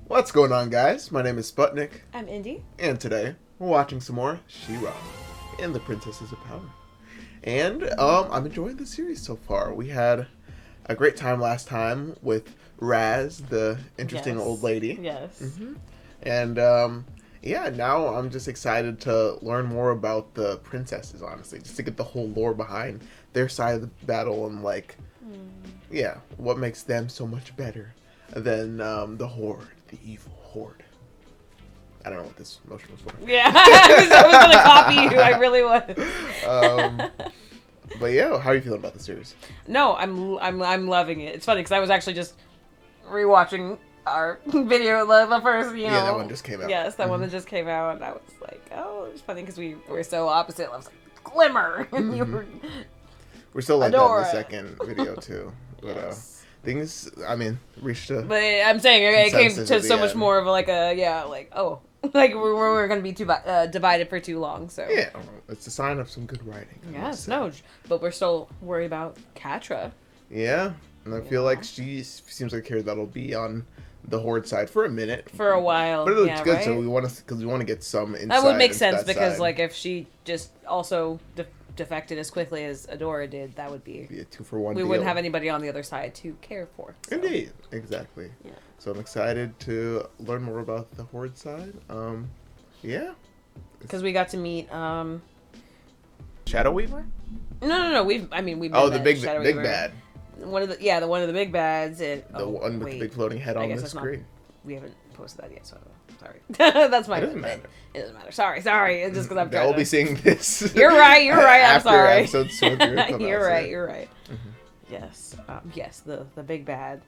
What's going on, guys? My name is Sputnik, I'm Indy. and today we're watching some more She-Ra and the Princesses of Power. And I'm enjoying the series so far. We had a great time last time with Raz, the interesting old lady. Yes. And yeah, now I'm just excited to learn more about the princesses, honestly, just to get the whole lore behind their side of the battle and yeah, what makes them so much better than the Horde, the evil Horde. I don't know what this motion was for. Yeah, I was gonna copy you. I really was. But yeah, how are you feeling about the series? No, I'm loving it. It's funny because I was actually just rewatching our video, the first, Yeah, that one just came out. Yes, that one that just came out, and I was like, oh, it was funny because we were so opposite. I was like, Glimmer, and you were. We're still like that in the Adora. second video too, but Yes. things. I mean, reached a. But I'm saying it came consensus to at the so much end. more of like like we're gonna be divided for too long. So Yeah, it's a sign of some good writing. I must yes, say. no, but we're still worried about Catra. Yeah, and I feel like she seems like a character that'll be on the Horde side for a minute. For a while, But it looks yeah, good, right? so we want to get some insight. That would make into sense that because, side. like, if she just also defected as quickly as Adora did, that would be. Be a 2-for-1 We deal. wouldn't have anybody on the other side to care for. So. Indeed, exactly. Yeah. So I'm excited to learn more about the Horde side. Yeah. Because we got to meet. Shadow Weaver? No. We've met Oh, the big Shadow big Weaver. bad. One of the big bads. And, The one with the big floating head I on guess the that's not- screen. We haven't posted that yet, so sorry. That's my. It doesn't matter. It doesn't matter. Sorry. It's just because I'm They'll trying be to. seeing this. You're right. I'm after sorry. episode 2 or 3 come You're out, right. so- You're right. Yes. Yes. The big bad,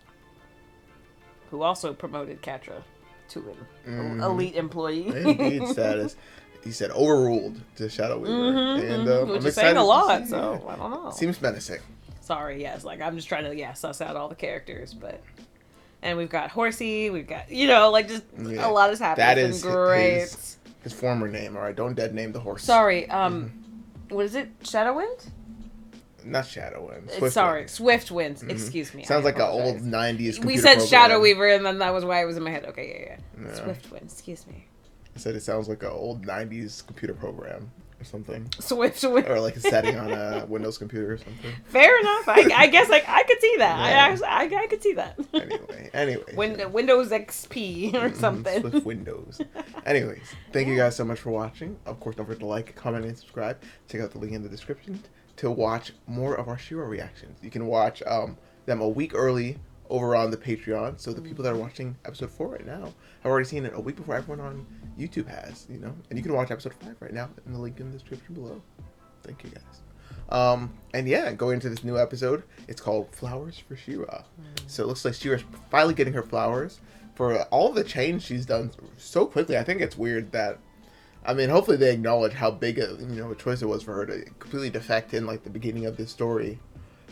who also promoted Catra to an elite employee. Indeed status. He said overruled to Shadow Weaver. And Which I'm is saying excited a to lot. see- So I don't know. Seems menacing. Sorry. Yes. Like I'm just trying to suss out all the characters, but. And we've got Horsey. We've got just Yeah. a lot has happened. That It's is been great. his former name. All right, don't dead name the horse. Sorry. What is it? Shadowwind? Not Shadowwind. Sorry, Swiftwind. Mm-hmm. Excuse me. Sounds I like an old apologize. 90s computer We said program. Shadow Weaver, and then that was why it was in my head. Okay, yeah. Yeah. Swiftwind. Excuse me. I said it sounds like an old 90s computer program or something. Swiftwind. Or like a setting on a Windows computer or something. Fair enough. I guess I could see that. Yeah. I could see that. Anyway. Windows XP or something. Swift Windows. Anyways, thank you guys so much for watching. Of course, don't forget to like, comment, and subscribe. Check out the link in the description to watch more of our She-Ra reactions. You can watch them a week early over on the Patreon. So the people that are watching episode 4 right now have already seen it a week before everyone on YouTube has, And you can watch episode 5 right now in the link in the description below. Thank you guys. And yeah, going into this new episode, it's called Flowers for She-Ra. So it looks like She-Ra's finally getting her flowers for all the change she's done so quickly. I think it's weird that, hopefully they acknowledge how big a choice it was for her to completely defect in like the beginning of this story.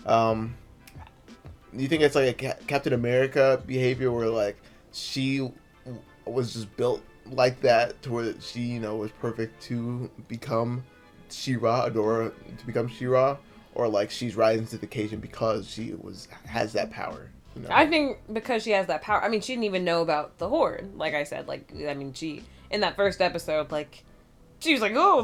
Do you think it's like a Captain America behavior where like she was just built like that to where she was perfect to become She-Ra, Adora to become She-Ra, or like she's rising to the occasion because she has that power? I think because she has that power. She didn't even know about the Horde. Like I said, she in that first episode, she was like, oh,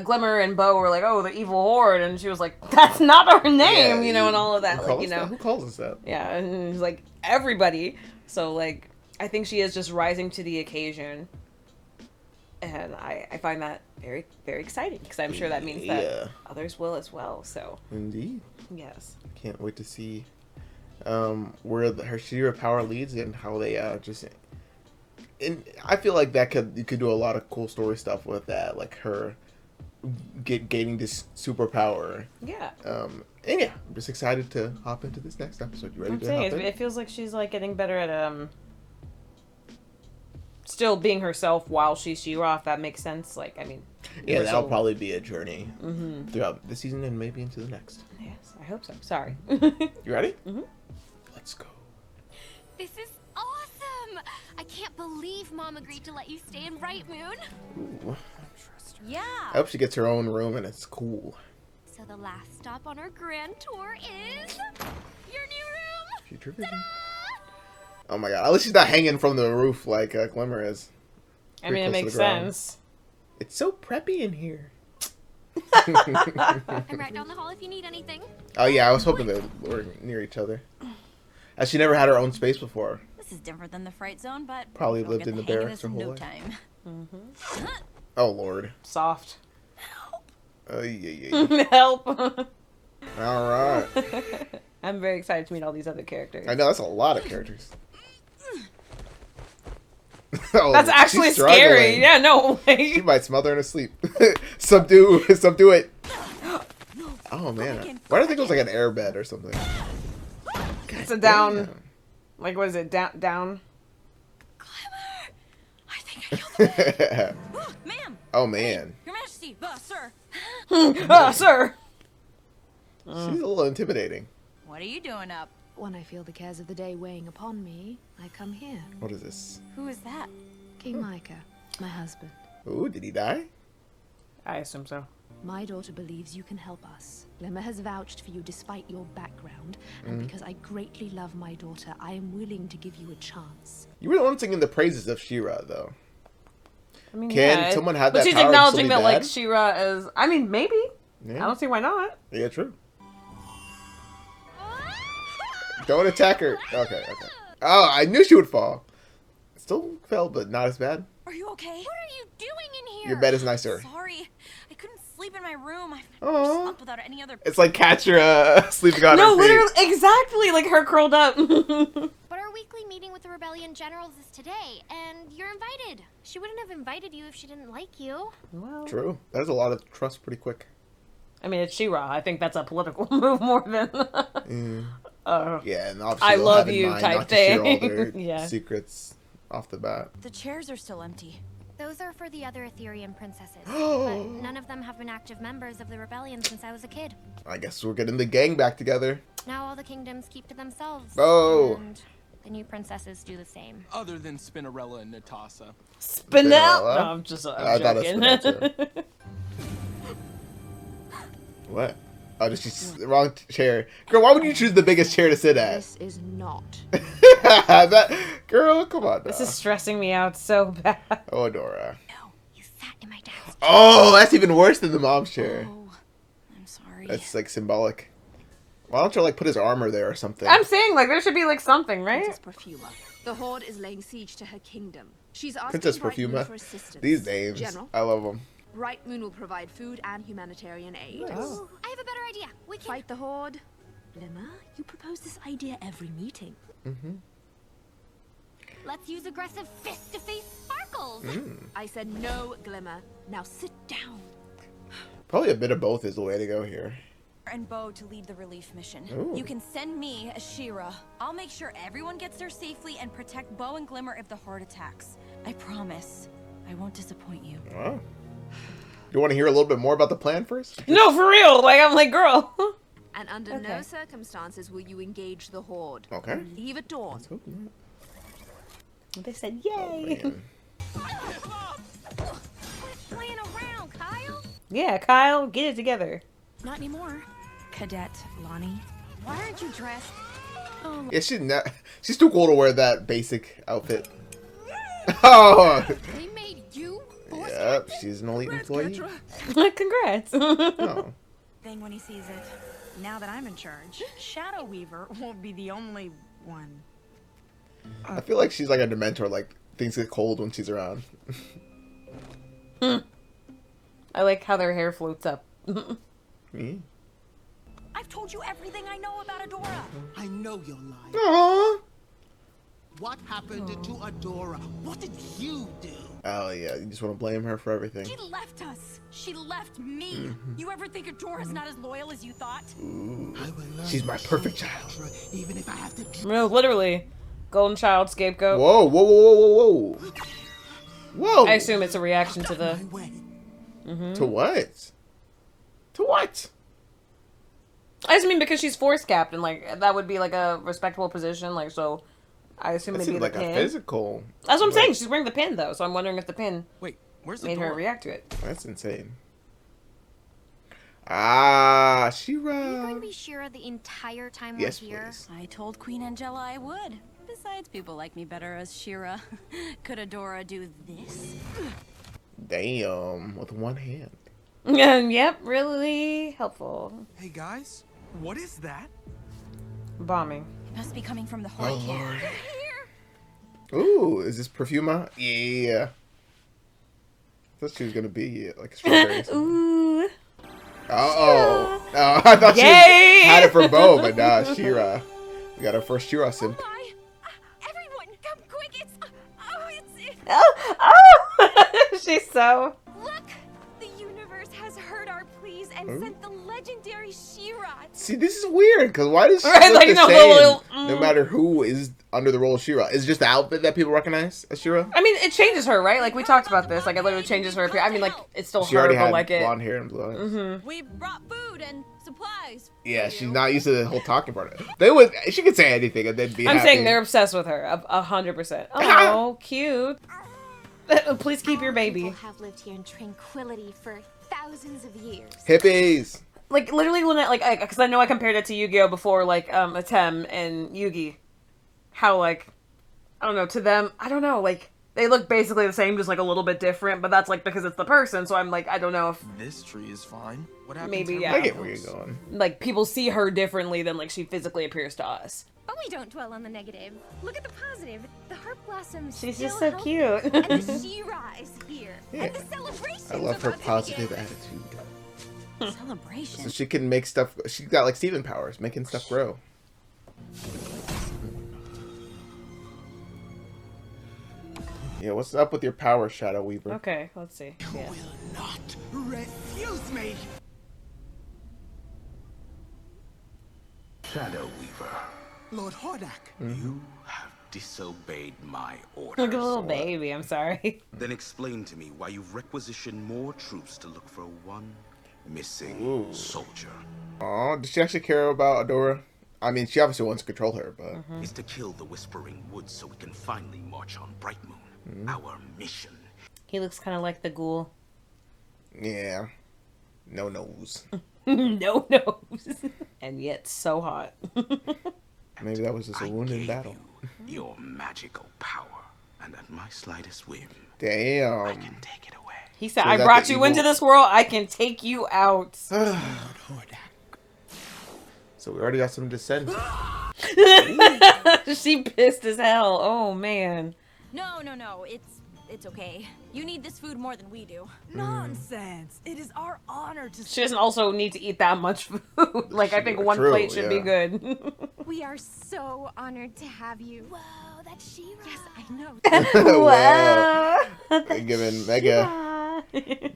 Glimmer and Bo were like, oh, the evil Horde, and she was like, that's not our name, and all of that, Who calls us that? Yeah, and it's like everybody. So I think she is just rising to the occasion, and I find that very, very exciting because I'm sure that means that others will as well. So Indeed. yes, Can't wait to see where her She-Ra power leads and how they and I feel like you could do a lot of cool story stuff with that, like her gaining this superpower. yeah. And yeah, I'm just excited to hop into this next episode. You ready I'm to saying hop in? it feels like she's getting better at still being herself while she's She-Ra, if that makes sense. Yeah, we're that'll so- probably be a journey throughout the season and maybe into the next. Yes, I hope so. Sorry. You ready? Let's go. This is awesome! I can't believe Mom agreed to let you stay in Bright Moon. Ooh. Yeah. I hope she gets her own room and it's cool. So the last stop on our grand tour is your new room. Future vision. Oh my god. At least she's not hanging from the roof like Glimmer is. I mean, it Pretty close to makes the ground. sense. It's so preppy in here. I'm right down the hall if you need anything. Oh yeah, I was hoping they were near each other. As she never had her own space before. This is different than the fright zone, but Probably you'll lived get in the hang of barracks this her in whole no life. time. Oh lord. Soft. Yeah. Help. Alright. I'm very excited to meet all these other characters. I know, that's a lot of characters. Oh, That's actually she's scary. struggling. Yeah, no She way. might smother in her sleep. Subdue it. Oh man. Why do I think it was like an air bed or something? It's a down. Like, what is it? Down. Glimmer! I think I killed the Ma'am! Oh man. Your Majesty! Sir! Oh, sir. She's a little intimidating. What are you doing up? When I feel the cares of the day weighing upon me, I come here. What is this? Who is that? King Micah, my husband. Ooh, did he die? I assume so. My daughter believes you can help us. Glimmer has vouched for you despite your background, and because I greatly love my daughter, I am willing to give you a chance. You were the one singing the praises of She-Ra, though. I mean, Can yeah, someone have but that she's power and acknowledging still that, be like, bad? She-Ra is... I mean, maybe. Yeah. I don't see why not. Yeah, true. Don't attack her. Okay. Oh, I knew she would fall. Still fell, but not as bad. Are you okay? What are you doing in here? Your bed is nicer. Sorry. I couldn't sleep in my room. I've Aw. never slept without any other... It's like Catcher sleeping on No, her feet. literally, exactly, like her curled up. But our weekly meeting with the rebellion generals is today, and you're invited. She wouldn't have invited you if she didn't like you. Well, True. That is a lot of trust pretty quick. I mean, it's She-Ra. I think that's a political move more than... Yeah, and obviously I they'll love have in you mind type not to share all thing. their Yeah. secrets off the bat. The chairs are still empty. Those are for the other Etherean princesses. But none of them have been active members of the rebellion since I was a kid. I guess we're getting the gang back together. Now all the kingdoms keep to themselves. Oh. And the new princesses do the same. Other than Spinnerella and Natasa. Spinel. Spinella? No, I'm just I thought it was joking. What? Oh, just she's wrong chair. Girl, why would you choose the biggest chair to sit at? This is not. Girl, come on. This now. is stressing me out so bad. Oh, Dora. No, you sat in my dad's Oh, that's even worse than the mom's chair. Oh, I'm sorry. That's like symbolic. Why don't you like put his armor there or something? I'm saying, like, there should be, like, something, Princess right? Perfuma. The Horde is laying siege to her kingdom. She's asking Princess Bright Moon Perfuma. for assistance. These names, General, I love them. Bright Moon will provide food and humanitarian aid. Oh. I have a better idea. We can... Fight the Horde. Glimmer, you propose this idea every meeting. Let's use aggressive fist-to-face sparkles. I said no, Glimmer. Now sit down. Probably a bit of both is the way to go here. And Bo to lead the relief mission. Ooh. You can send me as She-Ra. I'll make sure everyone gets there safely and protect Bo and Glimmer if the Horde attacks. I promise. I won't disappoint you. Wow. You want to hear a little bit more about the plan first? No, for real. Like, I'm like, girl. And under Okay. no circumstances will you engage the Horde. Okay. Leave at dawn. Let's hope not. They said, Oh, yay. man. Quit playing around, Kyle. Yeah, Kyle, get it together. Not anymore. Cadet Lonnie. Why aren't you dressed? Yeah, she's too cool to wear that basic outfit. Oh! They made you force Yep, she's an elite employee. Congrats. Oh. Thing when he sees it. Now that I'm in charge, Shadow Weaver won't be the only one. I feel like she's like a Dementor, like things get cold when she's around. I like how their hair floats up. Me? I've told you everything I know about Adora. I know you're lying. Aww. What happened to Adora? What did you do? Oh yeah, you just want to blame her for everything. She left us. She left me. You ever think Adora's not as loyal as you thought? Ooh. I will learn She's my to perfect show child. Adora, even if I have to. No, literally. Golden child scapegoat. Whoa, whoa, whoa, whoa, whoa, whoa. Whoa. I assume it's a reaction to the... My way. To what? To what? I just mean because she's force captain, like, that would be, like, a respectable position, like, so... I assume That maybe seems the like a pin. physical. That's what I'm like, saying. She's wearing the pin, though, so I'm wondering if the pin Wait, where's the made her door? react to it. That's insane. Ah, Are you going She-Ra. to be Shira the entire time Yes, we're here? please. I told Queen Angela I would. Besides, people like me better as She-Ra. Could Adora do this? Damn, with one hand. Yep, really helpful. Hey guys, what is that? Bombing. It must be coming from the Oh Horde camp. Lord. Here. Ooh, is this Perfuma? Yeah. I thought she was gonna be like a strawberry. Ooh. Oh, I thought she Yay! had it for Bo, but nah, She-Ra. We got our first She-Ra simp. Bye. Everyone, come quick! It's Oh! She's so... Look! The universe has heard our pleas and sent the legendary She-Ra. See, this is weird, because why does she Right, look like, the no, same little- no matter who is under the role of She-Ra? Is it just the outfit that people recognize as She-Ra? I mean, it changes her, right? Like, we talked about this. Like, it literally changes her appearance. I mean, like, it's still She her, already but had like it... blonde hair and blue eyes. Mm-hmm. We brought food and supplies. Yeah, she's not used to the whole talking part. She could say anything and then be I'm happy. saying they're obsessed with her. 100%. Oh, cute. Please keep your baby. People have lived here in tranquility for thousands of years. Hippies. Like, literally, when I, because I know I compared it to Yu-Gi-Oh! Before, like, Atem and Yugi. How, like, I don't know, to them, I don't know, like, they look basically the same, just, like, a little bit different, but that's, like, because it's the person, so I'm, like, I don't know if, This tree is fine. What happened Maybe, to yeah. I get where you're going. like, people see her differently than, like, she physically appears to us. But we don't dwell on the negative. Look at the positive. The heart blossoms. She's still just so healthy, cute. And the She-Ra is here. Yeah. And the celebration's I love her about to positive begin. attitude. Celebration. So she can make stuff. She's got like Steven powers, making stuff grow. Yeah, what's up with your power, Shadow Weaver? Okay, let's see. You Yeah. will not refuse me. Shadow Weaver, Lord Hordak. you have disobeyed my orders. Look at a little baby, I'm sorry. Then explain to me why you've requisitioned more troops to look for one missing soldier. Oh, does she actually care about Adora? I mean, she obviously wants to control her, but Is to kill the Whispering Woods so we can finally march on Bright Moon. Our mission. He looks kind of like the ghoul. yeah, no nose. No nose. And yet so hot. Maybe that was just a I wound in gave battle. you your magical power, and at my slightest whim, I Damn. can take it away. He said, So I is that brought the you evil- into this world, I can take you out. Lord Hordak. So we already got some descent. She pissed as hell. Oh, man. No. It's okay. You need this food more than we do. Nonsense! It is our honor to. She doesn't also need to eat that much food. Like, I think one True, plate should be yeah. good. We are so honored to have you. Whoa, that's She-Ra. Yes, I know. Wow. Wow. They're giving mega,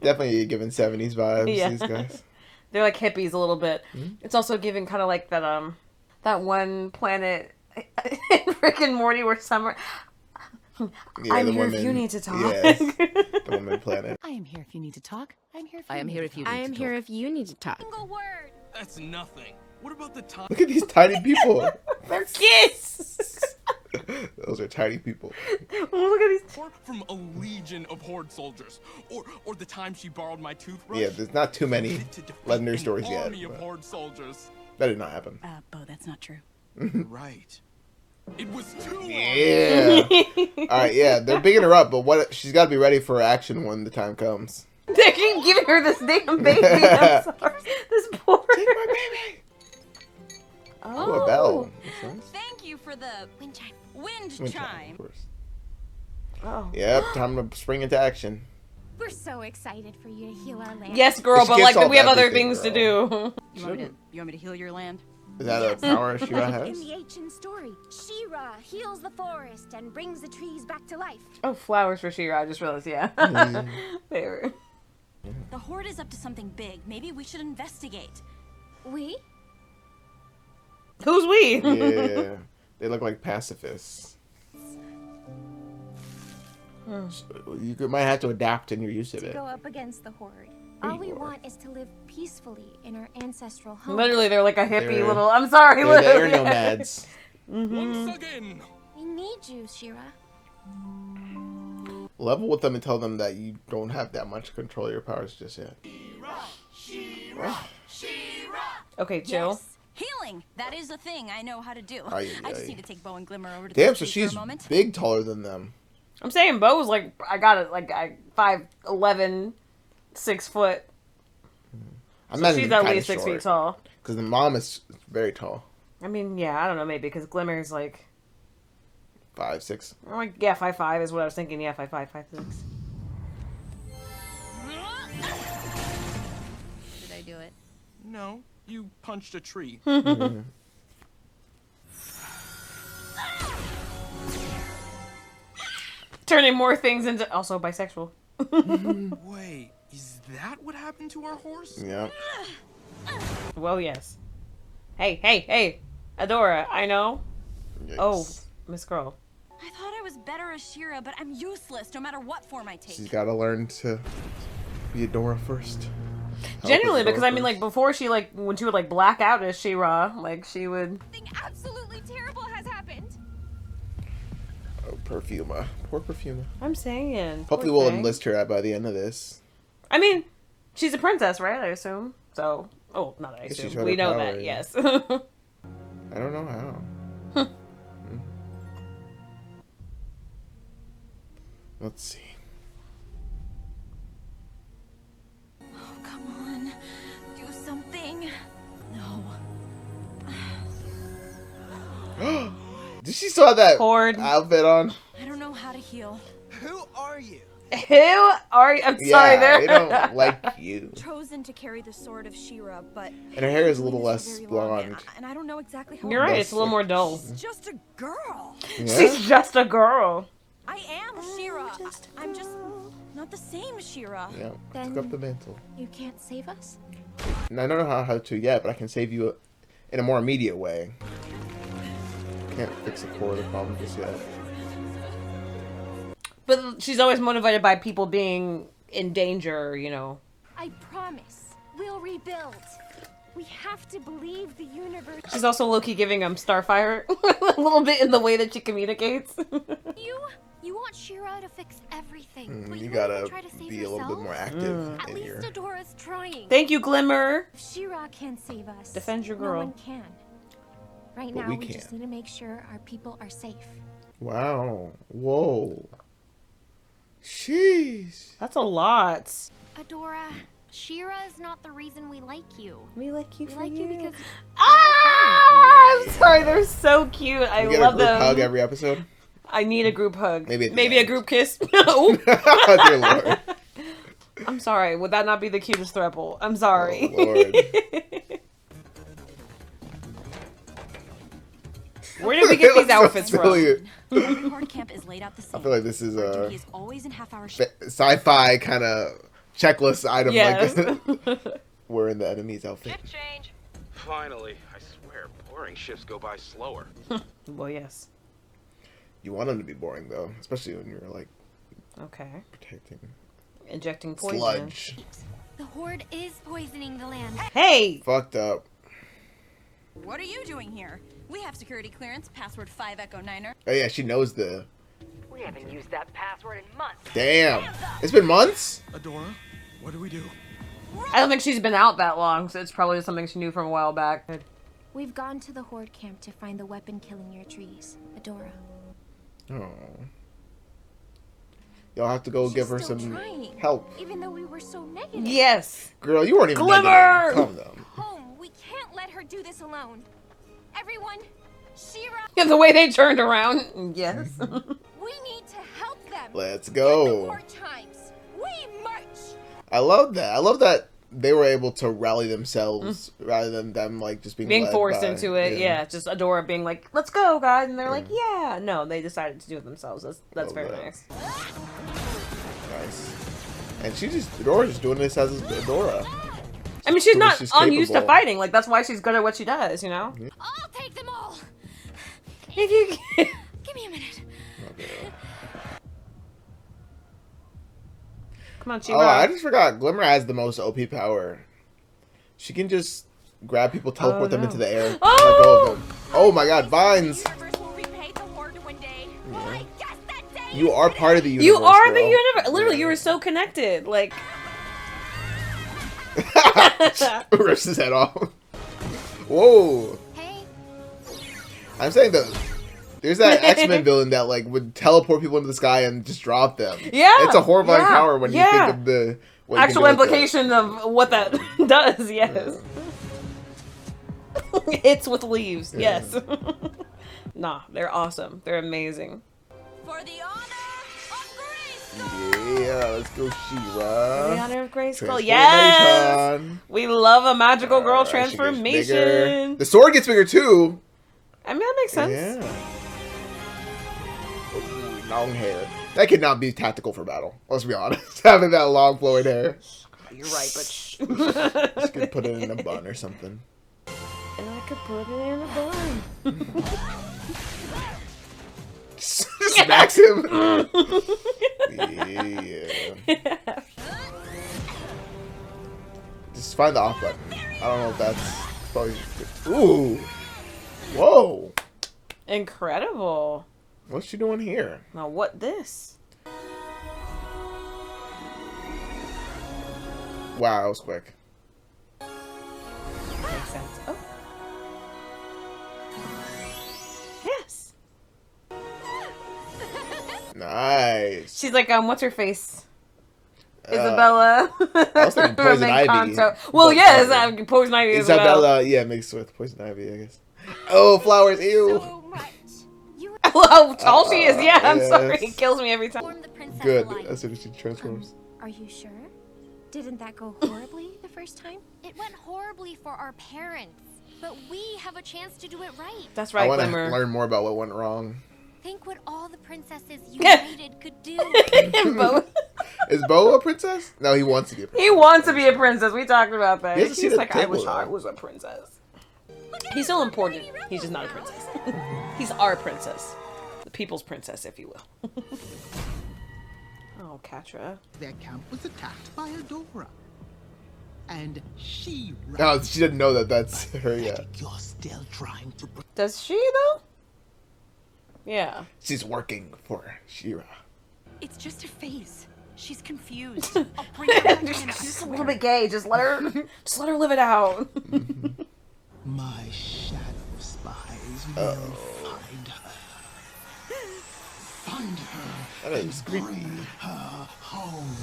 definitely giving 70s vibes, Yeah. these guys. They're like hippies a little bit. It's also giving kind of like that one planet in Rick and Morty where Summer... Yeah, I'm the here if woman- you need to talk. Yes, the woman planet. I am here if you need to talk. I'm here. I am here if you I am here if you need to talk. Single word. That's nothing. What about the time? Look at these tiny people. They're kids! Those are tiny people. Oh, look at these... Or from a legion of Horde soldiers, or the time she borrowed my toothbrush. Yeah, there's not too many Fit to defeat legendary an stories yet. army of but Horde soldiers. that did not happen. Bo, that's not true. Right. It was too long. Yeah. Alright, yeah, they're bigging her up, but what? She's got to be ready for action when the time comes. They keep giving her this damn baby. I'm sorry. This poor... Take my baby! Oh, a bell. That's nice. Thank you for the Wind chime. wind Wind chime, chime. of course. Oh. Yep, time to spring into action. We're so excited for you to heal our land. Yes, girl, She but gets like all we have other everything, things to girl. do. You want me to heal your land? Is that a power She-Ra In has? the ancient story, She-Ra heals the forest and brings the trees back to life. Oh, flowers for She-Ra. I just realized, yeah. They were... The Horde is up to something big. Maybe we should investigate. We? Who's we? Yeah, they look like pacifists. So you might have to adapt in your use of To it. go up against the Horde. All we you are. want is to live peacefully in our ancestral home. Literally, they're like a hippie They're- little... I'm sorry, They're the air literally. nomads. Once again. We need you, She-Ra. Level with them and tell them that you don't have that much control of your powers just yet. Okay, chill. Yes. Healing. killing. That is a thing I know how to do. Aye, I just aye. need to take Bo and Glimmer over to Damn, the so tree she's for a moment. big taller than them. I'm saying Bo's like, I got it, like, 5'11", 6 foot. I So imagine she's at least 6 feet tall. Because the mom is very tall. I mean, yeah, I don't know, maybe, because Glimmer's like... 5'6". I'm like, yeah, 5'5" is what I was thinking. Yeah, 5'5", 5'6". Did I do it? No, you punched a tree. Turning more things into... Also bisexual. Wait, is that what happened to our horse? Yeah. Well, yes. Hey, hey, hey! Adora, I know. Yikes. Oh, Miss Girl. I thought I was better as She-Ra, but I'm useless no matter what form I take. She's got to learn to be Adora first. Genuinely, Adora because I mean, first. like, before she, like, when she would, like, black out as She-Ra, like, she would... Something absolutely terrible has happened. Oh, Perfuma. Poor Perfuma. I'm saying. Hopefully poor we'll thing. enlist her by the end of this. I mean, she's a princess, right? I assume. So, oh, not I Guess she assume. showed We her know power, that, yeah. yes. I don't know how. Let's see. Oh, come on. Do something. No. Did she still have that Horde. outfit on? I don't know how to heal. Who are you? Who are you? I'm sorry, Yeah, there. they don't like you. Chosen to carry the sword of She-Ra, but And her hair is a little It's less very long, blonde. and I don't know exactly how. You're right, That's it's a little more dull. She's just a girl. Yeah? She's just a girl. I am She-Ra. I'm just not the same She-Ra. Yeah, Then- took up the mantle. You can't save us? And I don't know how to yet, but I can save you in a more immediate way. Can't fix the core of the problem just yet. But she's always motivated by people being in danger, you know. I promise. We'll rebuild. We have to believe the universe. She's also low-key giving Starfire a little bit in the way that she communicates. You want She-Ra to fix everything, but You you gotta won't try to save be yourself? a little bit more active At in least your... Adora's trying. Thank you, Glimmer. If She-Ra can't save us, Defend your no girl. one can. Right But now, we we just can. need to make sure our people are safe. Wow. Whoa. Sheesh. That's a lot. Adora, She-Ra is not the reason we like you. We like you We for like you because Ah! I'm sorry, they're so cute. I We get love a group them. hug every episode? I need a group hug. Maybe at the Maybe a end. group kiss. Ooh. Dear Lord. I'm sorry. Would that not be the cutest throuple? I'm sorry. Oh, Lord. Where did we get these outfits from? Silly. Horde camp is laid out the I same. feel like this is Our a duty is always in half-hour shifts. sci-fi kind of checklist item. Yes. Like we're in the enemy's outfit. Finally, I swear, boring shifts go by slower. Well, yes. You want them to be boring though, especially when you're like Okay. protecting Injecting poison. sludge. the Horde is poisoning the land. Hey! Fucked up. What are you doing here? We have security clearance, password 5 Echo 9er. Oh yeah, she knows the. We haven't used that password in months. Damn. It's been months. Adora, what do we do? I don't think she's been out that long, so it's probably something she knew from a while back. We've gone to the Horde camp to find the weapon killing your trees. Adora. Oh. Y'all have to go She's give her still some trying, help. Even though we were so negative. Yes! Girl, you weren't even Glimmer! negative. Calm down. Home, we can't let her do this alone. Everyone, She-Ra, Yeah, the way they turned around. Yes. we need to help them. Let's In the go. war times, we march. I love that. I love that they were able to rally themselves rather than them like just being Being led forced by- into it, yeah. Just Adora being like, let's go, guys. And they're like, yeah. No, they decided to do it themselves. That's Love very that. nice. Nice. And Adora's just doing this as Adora. I mean, she's So not she's unused to capable. fighting. Like, that's why she's good at what she does, you know? I'll take them all. If you can. Give me a minute. Come on, Oh, She-Ra. I just forgot. Glimmer has the most OP power. She can just grab people, teleport them no. into the air, and Oh! let go of them. Oh my god, vines! The universe will repay the Horde one day. Well, I guess that day You are part of the universe. You are the girl. universe. Literally, you were so connected. Like, Rips his head off. Whoa. Hey, I'm saying that there's that X-Men villain that like would teleport people into the sky and just drop them. Yeah, it's a horrifying power when you think of the actual implication of what that does. Yes, hits with leaves. Yeah. Yes, nah, they're awesome. They're amazing. For the honor of Grace. Yeah, let's go, She-Ra. For the honor of Grayskull. Yes, we love a magical girl transformation. The sword gets bigger too. I mean, that makes sense. Yeah. Ooh, long hair. That could not be tactical for battle. Let's be honest. Having that long flowing hair. You're right, but just could put it in a bun or something. And I could put it in a bun. Smacks him. Yeah. Just find the off button. I don't know if that's probably. Ooh. Whoa. Incredible. What's she doing here? Now what this? Wow, that was quick. Makes sense. Oh. Yes. Nice. She's like, what's her face? Isabella. I was thinking Poison Ivy. Well, yes, Poison Ivy as well. Isabella, yeah, mixed with Poison Ivy, I guess. Oh, flowers, ew. So much. How tall she is, yeah, I'm sorry. It kills me every time. Good, as soon as she transforms. Are you sure? Didn't that go horribly the first time? It went horribly for our parents, but we have a chance to do it right. That's right, I want to Glimmer. learn more about what went wrong. Think what all the princesses united could do. Is Bo a princess? No, he wants to be a princess. He wants to be a princess. We talked about that. He's like, I wish I was a princess. He's still important. He's just not a princess. He's our princess. The people's princess, if you will. Oh, Catra. Their camp was attacked by Adora. And She-Ra. Oh, she didn't know that that's her yet. You're still trying to... Does she, though? Yeah. She's working for She-Ra. It's just a phase. She's confused. I'll bring her back in. She's a little bit gay. Just let her live it out. My shadow spies will find her. Find her. That is creepy. Her home.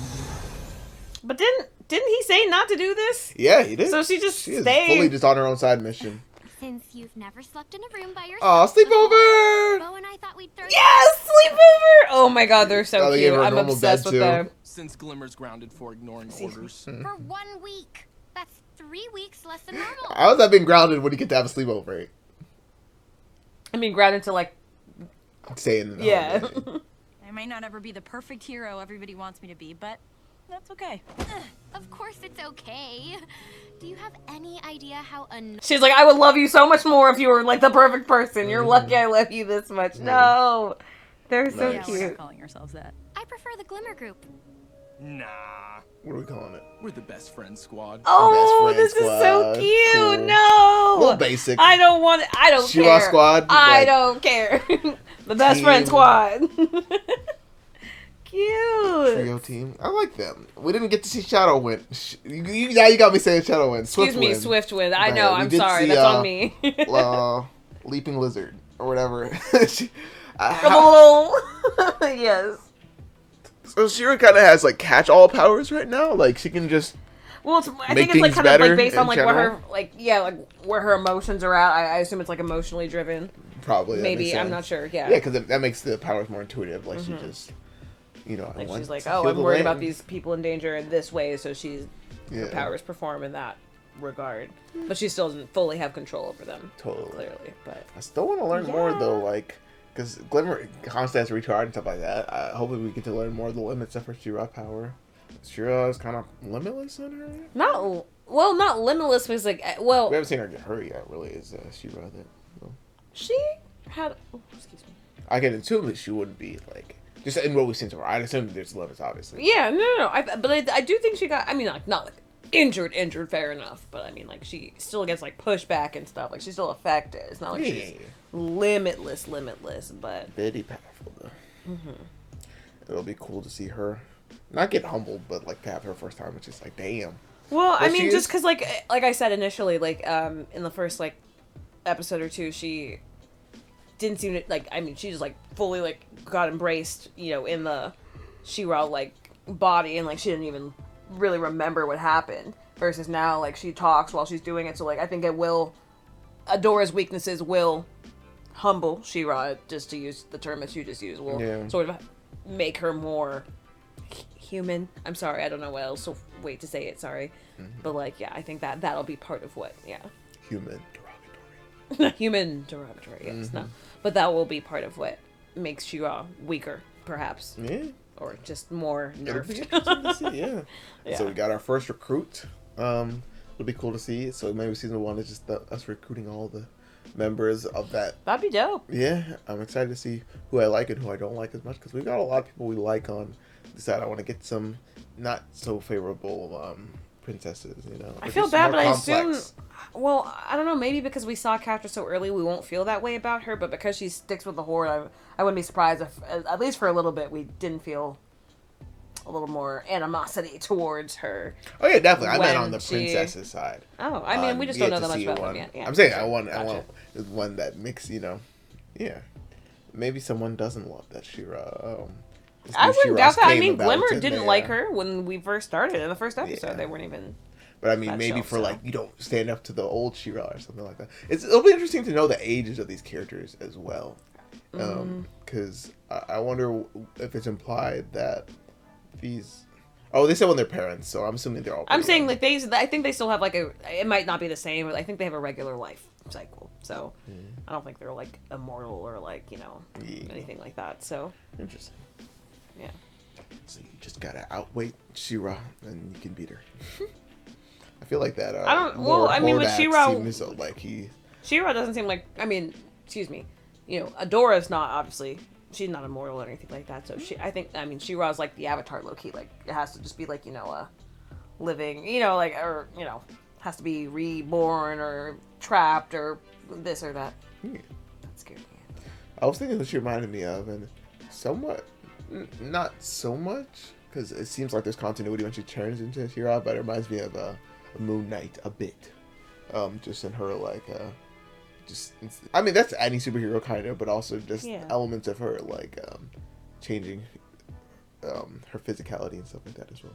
But didn't he say not to do this? Yeah, he did. So she just is stayed. fully just on her own side mission. Since you've never slept in a room by yourself. Oh, sleepover! Bo and I thought we'd throw. Yes, sleepover! Oh my god, they're so they gave cute. her a I'm normal obsessed bed, with too. them. Since Glimmer's grounded for ignoring orders. For 1 week. That's 3 weeks less than normal. How is that being grounded when you get to have a sleepover? I mean, grounded to like. Saying Yeah. I might not ever be the perfect hero everybody wants me to be, but that's okay. Of course it's okay. Do you have any idea how She's like, I would love you so much more if you were like the perfect person. You're lucky I love you this much. No. They're so Yeah, we're cute. not calling ourselves that. I prefer the Glimmer group. Nah. What are we calling it? We're the best friend squad. Oh, Best this friend is so squad. cute. Cool. No. A little basic. I don't want it. I don't She-Ra care. squad, I like, don't care. The best friend team. squad. Cute. Trio team. I like them. We didn't get to see Shadowwind. Now you got me saying Shadowwind. Excuse me, Swiftwind. I know. We I'm did sorry. see, That's on me. Leaping Lizard or whatever. Yes. So She-Ra kind of has like catch-all powers right now. Like she can just. Well, I think it's like kind of like based on like where her where her emotions are at. I assume it's like emotionally driven. Probably. Maybe I'm not sure. Yeah. Yeah, because that makes the powers more intuitive. Like she just, like she's like, oh, I'm worried about these people in danger in this way, so her powers perform in that regard. But she still doesn't fully have control over them. Totally. Clearly, but I still want to learn more though, like. Because Glimmer constantly has to recharge and stuff like that. Hopefully we get to learn more of the limits of her She-Ra power. She-Ra is kind of limitless in her. not limitless. Was like We haven't seen her get hurt yet. Really, is She-Ra that? Well, she had. Oh, excuse me. I can assume that she wouldn't be like just in what we've seen so far. I'd assume that there's limits, obviously. Yeah, no. I do think she got. I mean, like not like injured, fair enough. But I mean, like she still gets like pushback and stuff. Like she's still affected. It's not like she's limitless, but Very powerful though. It'll be cool to see her not get humbled, but like to have her first time, which is like, damn. Well, I mean, just because like I said initially, like in the first like episode or two, she didn't seem to, like, I mean, she just, like, fully, like, got embraced, you know, in the She-Ra, like, body, and, like, she didn't even really remember what happened, versus now, like, she talks while she's doing it, so, like, I think Adora's weaknesses will humble She-Ra, just to use the term that you just used, will sort of make her more human. I'm sorry, I don't know what else to wait to say it, sorry. But, like, yeah, I think that'll be part of what, Human. Human derogatory, yes. No. But that will be part of what makes She-Ra weaker, perhaps. Yeah. Or just more nerfed. It'll be interesting to see, yeah. So we got our first recruit. It'll be cool to see. So maybe season 1 is just us recruiting all the members of that. That'd be dope. Yeah, I'm excited to see who I like and who I don't like as much, because we've got a lot of people we like on the side. I want to get some not so favorable princesses, you know. I feel bad, but I assume... Well, I don't know, maybe because we saw a character so early, we won't feel that way about her, but because she sticks with the Horde, I wouldn't be surprised if, at least for a little bit, we didn't feel a little more animosity towards her. Oh, yeah, definitely. I meant on the princess's side. Oh, I mean, we just don't know that much about them yet. Yeah, I'm saying, I want one that makes, you know, maybe someone doesn't love that She-Ra. I wouldn't doubt that. I mean, Glimmer didn't like her when we first started in the first episode. They weren't even... But I mean, maybe for like, you don't stand up to the old She-Ra or something like that. It'll be interesting to know the ages of these characters as well. Because I wonder if it's implied that these... Oh, they said when they're parents, so I'm assuming they're all... I'm saying, like, I think they still have, like, it might not be the same, but I think they have a regular life cycle. So, I don't think they're, like, immortal or, like, you know, anything like that, so... Interesting. Yeah. So you just gotta outweight She-Ra, and you can beat her. I feel like that. I don't. Well, I mean, with She-Ra, like She-Ra doesn't seem like. I mean, excuse me. You know, Adora's not obviously. She's not immortal or anything like that. So I think. I mean, She-Ra's like the Avatar low key. Like it has to just be like, you know, a living. You know, like, or you know, has to be reborn or trapped or this or that. Yeah. That's scary. I was thinking what she reminded me of, and somewhat, not so much, because it seems like there's continuity when she turns into She-Ra, but it reminds me of Moon Knight a bit, just in her like just, I mean, that's any superhero kind of, but also just elements of her like changing her physicality and stuff like that as well.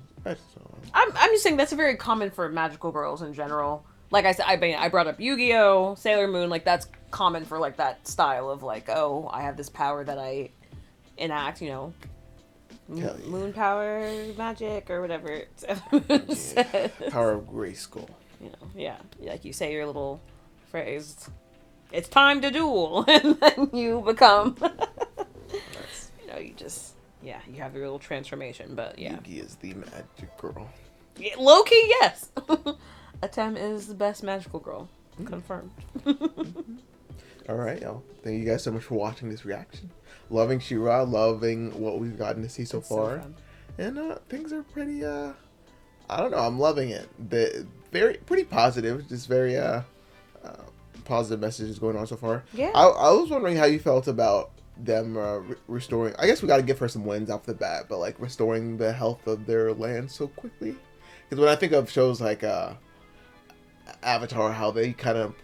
I'm just saying that's very common for magical girls in general. Like I said, I brought up Yu-Gi-Oh, Sailor Moon, like that's common for like that style of like, oh, I have this power that I enact, you know. Moon power magic or whatever it says. Power of Grayskull. You know, yeah. Like you say your little phrase, it's time to duel, and then you become you know, you just you have your little transformation, but yeah. Yugi is the magic girl. Yeah, low-key, yes. Atem is the best magical girl. Confirmed. Alright, y'all. Thank you guys so much for watching this reaction. Loving She-Ra, loving what we've gotten to see so far. And things are pretty, I don't know, I'm loving it. Pretty positive, just very positive messages going on so far. Yeah. I was wondering how you felt about them restoring, I guess we got to give her some wins off the bat, but like restoring the health of their land so quickly. Because when I think of shows like Avatar, how they kind of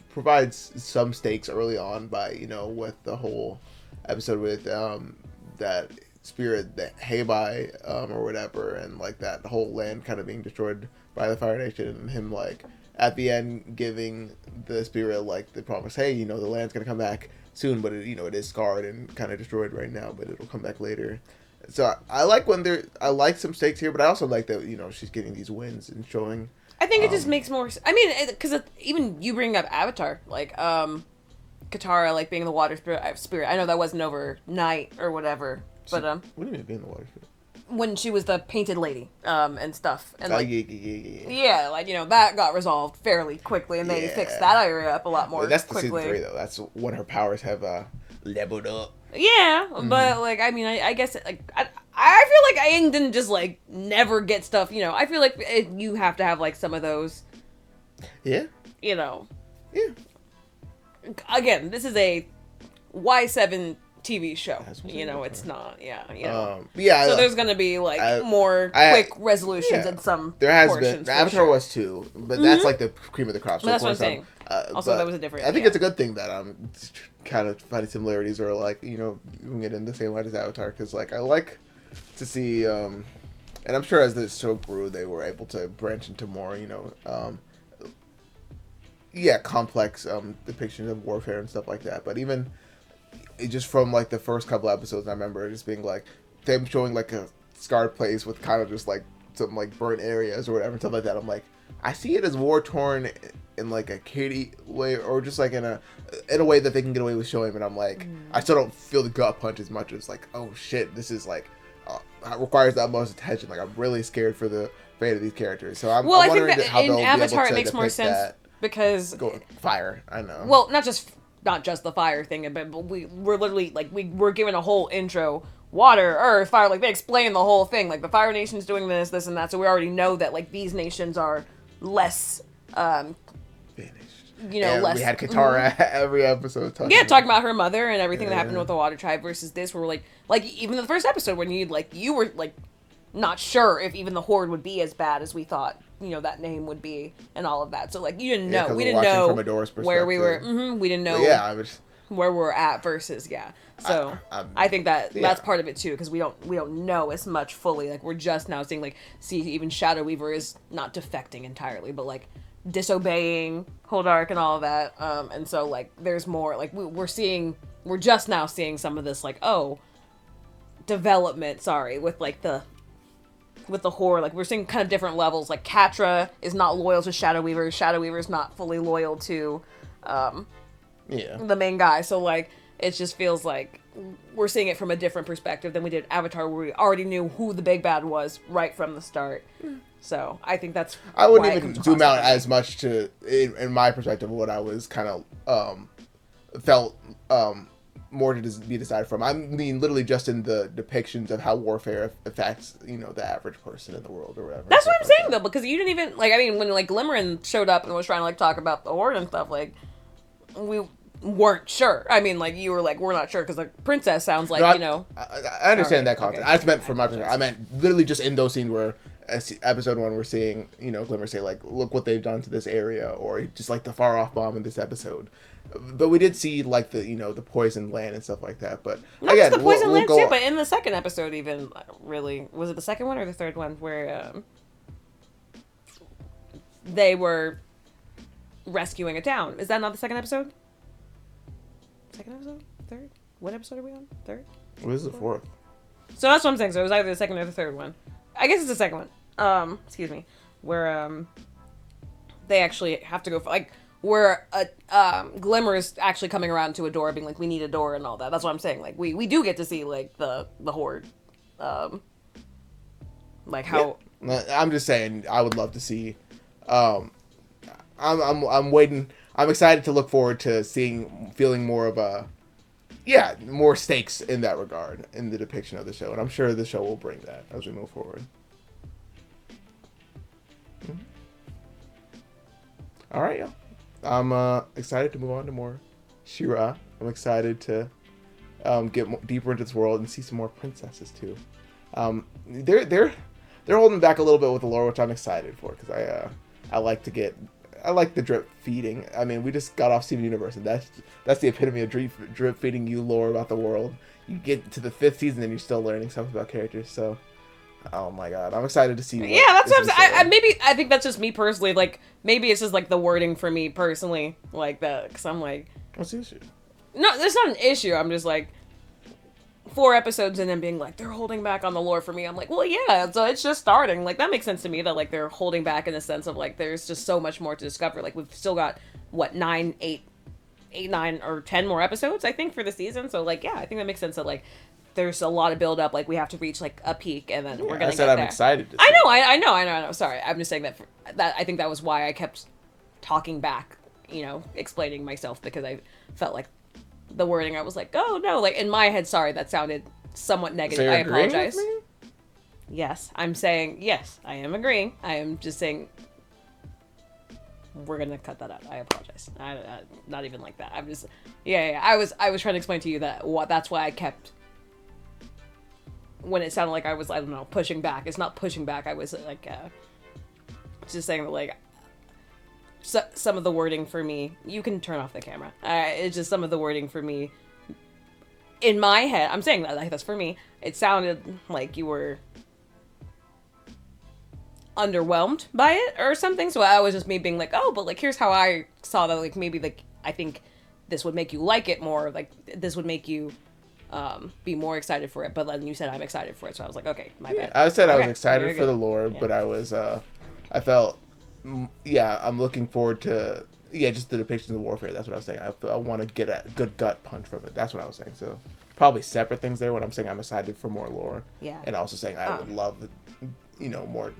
provides some stakes early on by, you know, with the whole episode with that spirit, that Heibai or whatever, and like that whole land kind of being destroyed by the Fire Nation, and him like at the end giving the spirit like the promise, hey, you know, the land's gonna come back soon, but it, you know, it is scarred and kind of destroyed right now, but it'll come back later. So I like when I like some stakes here, but I also like that, you know, she's getting these wins and showing. I think it just makes more. I mean, because even you bring up Avatar, like Katara, like being the water spirit. I know that wasn't overnight or whatever, but What do you mean being the water spirit? When she was the painted lady, and stuff, and like yeah, like, you know, that got resolved fairly quickly, and they fixed that area up a lot more. That's quickly. The season 3 though. That's when her powers have leveled up. Yeah, but like, I mean, I guess like I feel like Aang didn't just like never get stuff. You know, I feel like you have to have like some of those. Yeah. You know. Yeah. Again, this is a Y7 TV show. You know, it's not. Yeah. You know. So there's gonna be like more quick resolutions in some. There has portions, been. Avatar was too, but that's like the cream of the crop. So that's what I'm saying. Also, that was a different. I think yeah. it's a good thing that kind of finding similarities or like doing it in the same light as Avatar, because like I like to see and I'm sure as the show grew they were able to branch into more complex depictions of warfare and stuff like that. But even just from like the first couple episodes, I remember just being like them showing like a scarred place with kind of just like some like burnt areas or whatever and stuff like that. I'm like, I see it as war torn in like a Katie way, or just like in a way that they can get away with showing. But I'm like, I still don't feel the gut punch as much as like, oh shit, this is like requires the utmost attention. Like I'm really scared for the fate of these characters. So I'm I wondering think that how in they'll Avatar be able to it makes more depict sense that. because Fire. I know. well, not just the fire thing, but we're literally like we're given a whole intro. Water, earth, fire, like they explain the whole thing. Like the Fire Nation's doing this, and that, so we already know that like these nations are less Finished. And less. We had Katara every episode talking about her mother and everything that happened with the Water Tribe versus this, where we're like even in the first episode when you were like not sure if even the Horde would be as bad as we thought that name would be and all of that. So like you didn't know, we didn't know from Adora's where we were. We didn't know. Where we're at versus so I think that's part of it too, because we don't know as much fully. Like we're just now seeing even Shadow Weaver is not defecting entirely, but like disobeying Holdark and all of that. And so like there's more like we're just now seeing some of this like development. With like with the Horde, like we're seeing kind of different levels. Like Catra is not loyal to Shadow Weaver. Shadow Weaver is not fully loyal to the main guy. So like it just feels like we're seeing it from a different perspective than we did Avatar, where we already knew who the big bad was right from the start. So I think that's I wouldn't even zoom out as much to in my perspective what I was kind of felt more to be decided from. I mean literally just in the depictions of how warfare affects the average person in the world or whatever. That's what I'm saying though, because you didn't even when like Glimmerin showed up and was trying to like talk about the Horde and stuff, like we weren't sure. I mean, like you were like, we're not sure because like princess sounds like I understand that concept. Okay. I just meant from my perspective. I meant literally just in those scenes where episode 1 we're seeing Glimmer say like, look what they've done to this area, or just like the far off bomb in this episode. But we did see like the the poisoned land and stuff like that. But not again, just the poisoned land too. But in the second episode, even really was it the second one or the third one where they were rescuing a town? Is that not the second episode? Second episode? Third? What episode are we on? Third? Well, this is the fourth. So that's what I'm saying. So it was either the second or the third one. I guess it's the second one. Excuse me. Where they actually have to go for, like where Glimmer is actually coming around to a door, being like, we need a door and all that. That's what I'm saying. Like we do get to see like the Horde. Like how I'm just saying I would love to see I'm waiting. I'm excited to look forward to feeling more of more stakes in that regard in the depiction of the show, and I'm sure the show will bring that as we move forward. All right, y'all. I'm excited to move on to more She-Ra. I'm excited to get deeper into this world and see some more princesses too. They're holding back a little bit with the lore, which I'm excited for, because I like the drip feeding. I mean, we just got off Steven Universe, and that's the epitome of drip feeding you lore about the world. You get to the 5th season, and you're still learning something about characters. So, oh my god, I'm excited to see. That's what I'm saying. I think that's just me personally. Like, maybe it's just like the wording for me personally, like that. Because I'm like, what's the issue? No, there's not an issue. I'm just like 4 episodes and then being like, they're holding back on the lore for me. I'm like, well, yeah, so it's just starting. Like, that makes sense to me that, like, they're holding back in the sense of, like, there's just so much more to discover. Like, we've still got, 9 or 10 more episodes, I think, for the season. So, like, yeah, I think that makes sense that, like, there's a lot of build up. Like, we have to reach, like, a peak and then we're going to get there. I'm excited to see I know. Sorry. I'm just saying that I think that was why I kept talking back, explaining myself, because I felt like the wording, I was like, oh no, like in my head, sorry, that sounded somewhat negative. So I apologize. Yes, I'm saying, yes, I am agreeing. I am just saying, we're gonna cut that out. I apologize. I not even like that. I'm just, I was trying to explain to you that that's why I kept, when it sounded like I was, I don't know, pushing back. It's not pushing back. I was like, just saying that, like, some of the wording for me. You can turn off the camera. It's just some of the wording for me. In my head, I'm saying that like that's for me. It sounded like you were underwhelmed by it or something. So I was just me being like, oh, but like here's how I saw that. Like maybe like I think this would make you like it more. Like this would make you be more excited for it. But then you said I'm excited for it, so I was like, okay, my bad. I said I was Okay, excited for good. the lore, but I was I felt I'm looking forward to just the depiction of warfare. That's what I was saying. I want to get a good gut punch from it. That's what I was saying. So probably separate things there when I'm saying I'm excited for more lore. Yeah. And also saying I would love more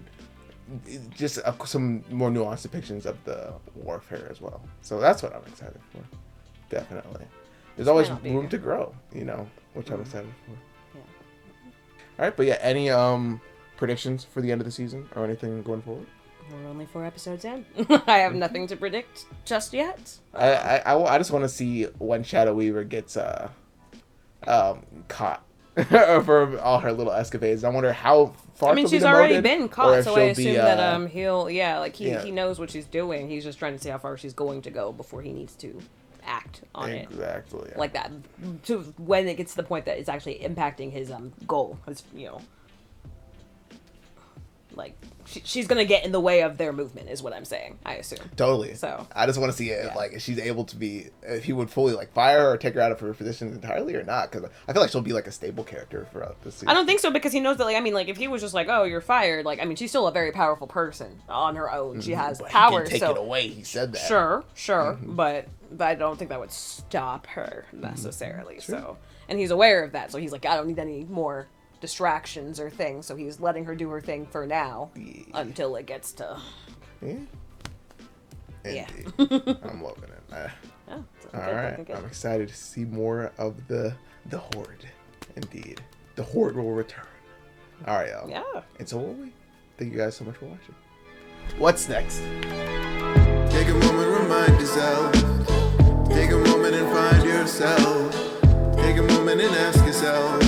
just some more nuanced depictions of the warfare as well. So that's what I'm excited for. Definitely. There's always room to grow, which I'm excited for. Yeah. All right, but any predictions for the end of the season or anything going forward? We're only 4 episodes in. I have nothing to predict just yet. I just want to see when Shadow Weaver gets caught for all her little escapades. I wonder how far. I mean, she's already been caught, so I assume that he knows what she's doing. He's just trying to see how far she's going to go before he needs to act on it. Exactly. Like that. To when it gets to the point that it's actually impacting his goal. His, like she's gonna get in the way of their movement is what I'm saying. I assume. Totally. So I just want to see it like if she's able to be, if he would fully like fire her or take her out of her position entirely or not, because I feel like she'll be like a stable character throughout the season. I don't think so because he knows that if he was just like, oh, you're fired, she's still a very powerful person on her own. She has power. He can take it away. He said that. Sure, but I don't think that would stop her necessarily. True. So, and he's aware of that. So he's like, I don't need any more distractions or things, so he's letting her do her thing for now until it gets to I'm loving it. All right, I'm excited to see more of the Horde. Indeed, the Horde will return. All right, y'all. Yeah. And so will we. Thank you guys so much for watching. What's next? Take a moment, remind yourself. Take a moment and find yourself. Take a moment and ask yourself.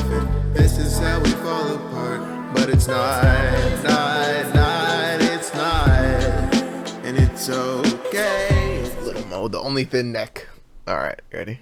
This is how we fall apart, but it's not, it's not, and it's okay. Little Mo, the only thin neck. All right, ready?